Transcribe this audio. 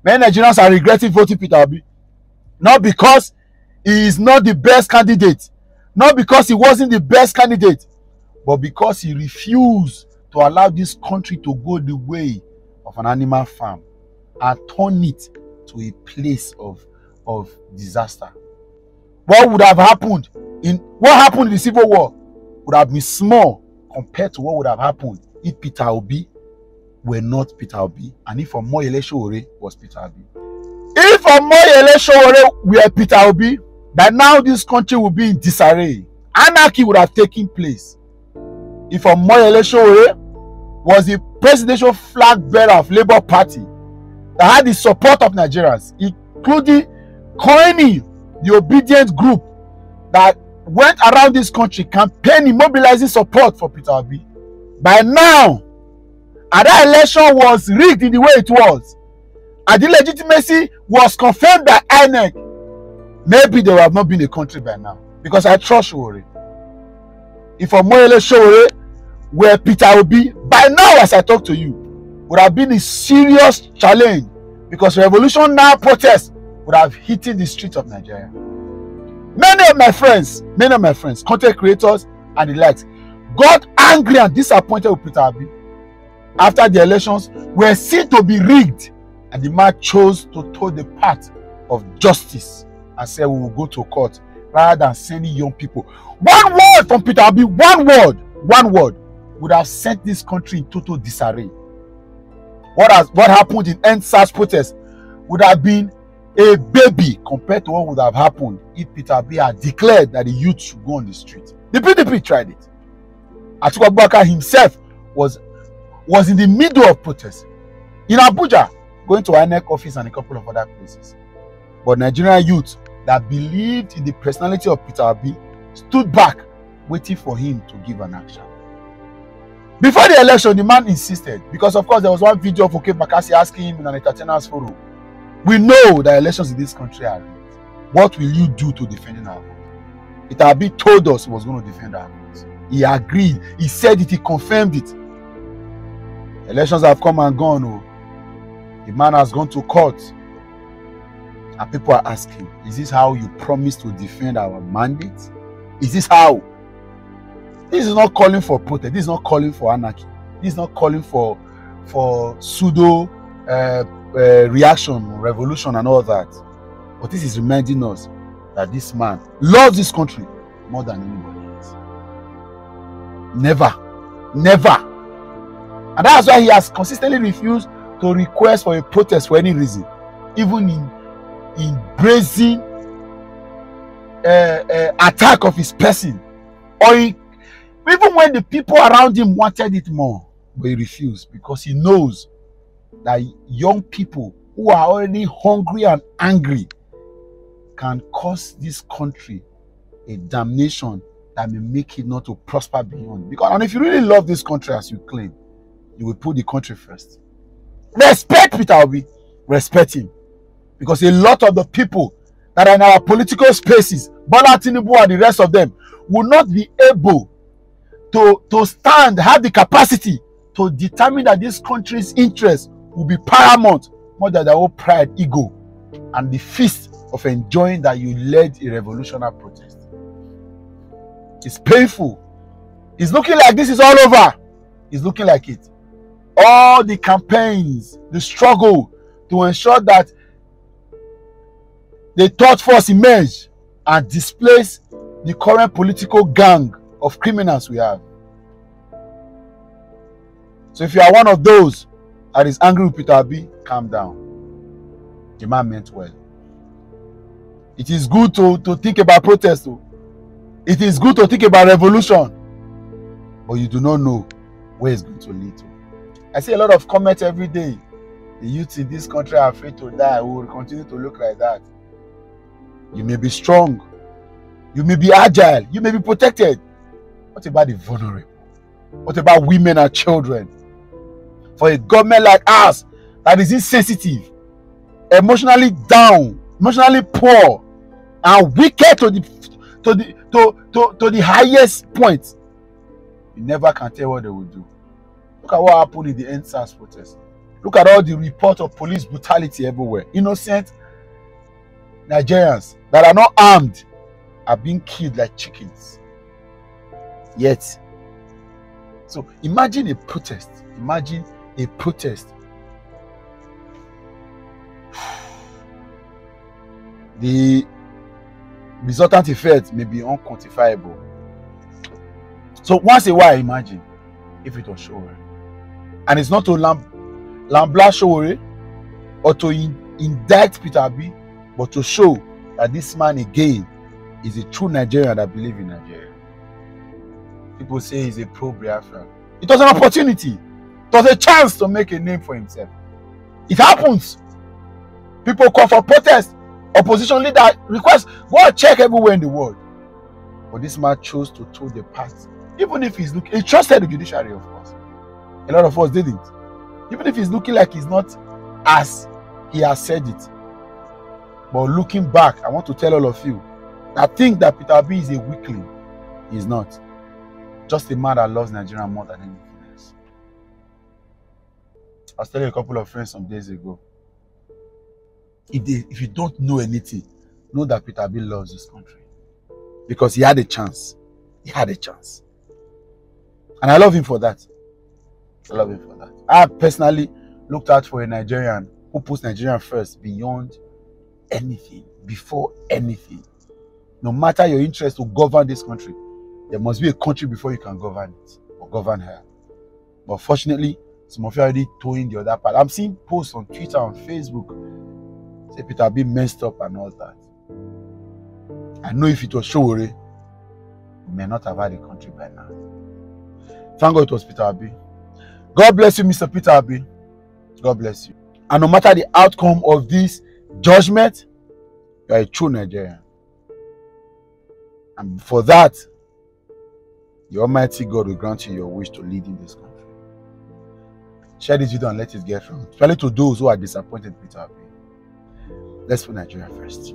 Many Nigerians are regretting voting Peter Obi. Not because he is not the best candidate, not because he wasn't the best candidate, but because he refused to allow this country to go the way of an animal farm and turn it to a place of disaster. What would have happened in the Civil War would have been small compared to what would have happened if Peter Obi were not Peter Obi and if Omoyele Sowore was Peter Obi. If Omoyele Sowore were Peter Obi, by now this country would be in disarray. Anarchy would have taken place. If Omoyele Sowore was the presidential flag bearer of Labour Party that had the support of Nigerians, including coining the obedient group that went around this country campaigning, mobilizing support for Peter Obi, by now, and that election was rigged in the way it was, and the legitimacy was confirmed by INEC, maybe there would have not been a country by now. Because I trust Sowore. If Omoyele Sowore were Peter Obi, by now as I talk to you, would have been a serious challenge, because revolution now protests would have hit the streets of Nigeria. Many of my friends, content creators and the likes, got angry and disappointed with Peter Obi after the elections were seen to be rigged, and the man chose to toe the path of justice and said we will go to court rather than sending young people. One word from Peter Obi, one word would have sent this country in total disarray. What happened in EndSARS protest would have been a baby compared to what would have happened if Peter Obi had declared that the youth should go on the street. The PDP tried it. Atiku Abubakar himself was in the middle of protest in Abuja, going to INEC office and a couple of other places. But Nigerian youth that believed in the personality of Peter Obi stood back, waiting for him to give an action. Before the election, the man insisted, because of course there was one video of Oke Bakassi asking him in an entertainers forum, we know that elections in this country are rigged. What will you do to defend our vote? Peter Obi told us he was going to defend our vote. He agreed. He said it. He confirmed it. Elections have come and gone. Oh. The man has gone to court. And people are asking, is this how you promise to defend our mandate? Is this how? This is not calling for protest. This is not calling for anarchy. This is not calling for pseudo reaction, revolution and all that. But this is reminding us that this man loves this country more than anybody else. Never. And that's why he has consistently refused to request for a protest for any reason. Even in brazen attack of his person. Or even when the people around him wanted it more. But he refused because he knows that young people who are already hungry and angry can cause this country a damnation that may make it not to prosper beyond. And if you really love this country as you claim, you will put the country first. Respect Peter Obi. Respect him. Because a lot of the people that are in our political spaces, Bola Tinubu and the rest of them, will not be able to stand, have the capacity to determine that this country's interest will be paramount more than their own pride, ego, and the feast of enjoying that you led a revolutionary protest. It's painful. It's looking like this is all over. It's looking like it. All the campaigns, the struggle to ensure that the third force emerge and displace the current political gang of criminals we have. So if you are one of those that is angry with Peter Obi, calm down. The man meant well. It is good to think about protest. It is good to think about revolution. But you do not know where it's going to lead to. I see a lot of comments every day. The youth in this country are afraid to die. We will continue to look like that. You may be strong. You may be agile. You may be protected. What about the vulnerable? What about women and children? For a government like ours that is insensitive, emotionally down, emotionally poor, and wicked to the highest point, you never can tell what they will do. Look at what happened in the EndSARS protest. Look at all the reports of police brutality everywhere. Innocent Nigerians that are not armed are being killed like chickens. Yet, so imagine a protest. Imagine a protest. The resultant effect may be unquantifiable. So once a while, imagine if it was Sowore. And it's not to lambaste Sowore or to indict Peter Obi, but to show that this man again is a true Nigerian that believes in Nigeria. People say he's a pro-Biafran. It was an opportunity. It was a chance to make a name for himself. It happens. People call for protest. Opposition leader request, go and check everywhere in the world. But this man chose to toe the path. Even if he's looking, he trusted the judiciary, of course. A lot of us didn't. Even if he's looking like he's not as he has said it. But looking back, I want to tell all of you that think that Peter Obi is a weakling. He's not. Just a man that loves Nigeria more than anything else. I was telling a couple of friends some days ago, if you don't know anything, know that Peter Obi loves this country. Because he had a chance. He had a chance. And I love him for that. I love him for that. I personally looked out for a Nigerian who puts Nigeria first beyond anything, before anything. No matter your interest to govern this country, there must be a country before you can govern it or govern her. But fortunately, some of you are already towing the other part. I'm seeing posts on Twitter, on Facebook, say Peter Obi messed up and all that. I know if it was Sowore, we may not have had a country by now. Thank God it was Peter Obi. God bless you, Mr. Peter Obi. God bless you. And no matter the outcome of this judgment, you are a true Nigerian. And for that, the Almighty God will grant you your wish to lead in this country. Share this video and let it get through. Especially to those who are disappointed with Peter Obi. Let's put Nigeria first.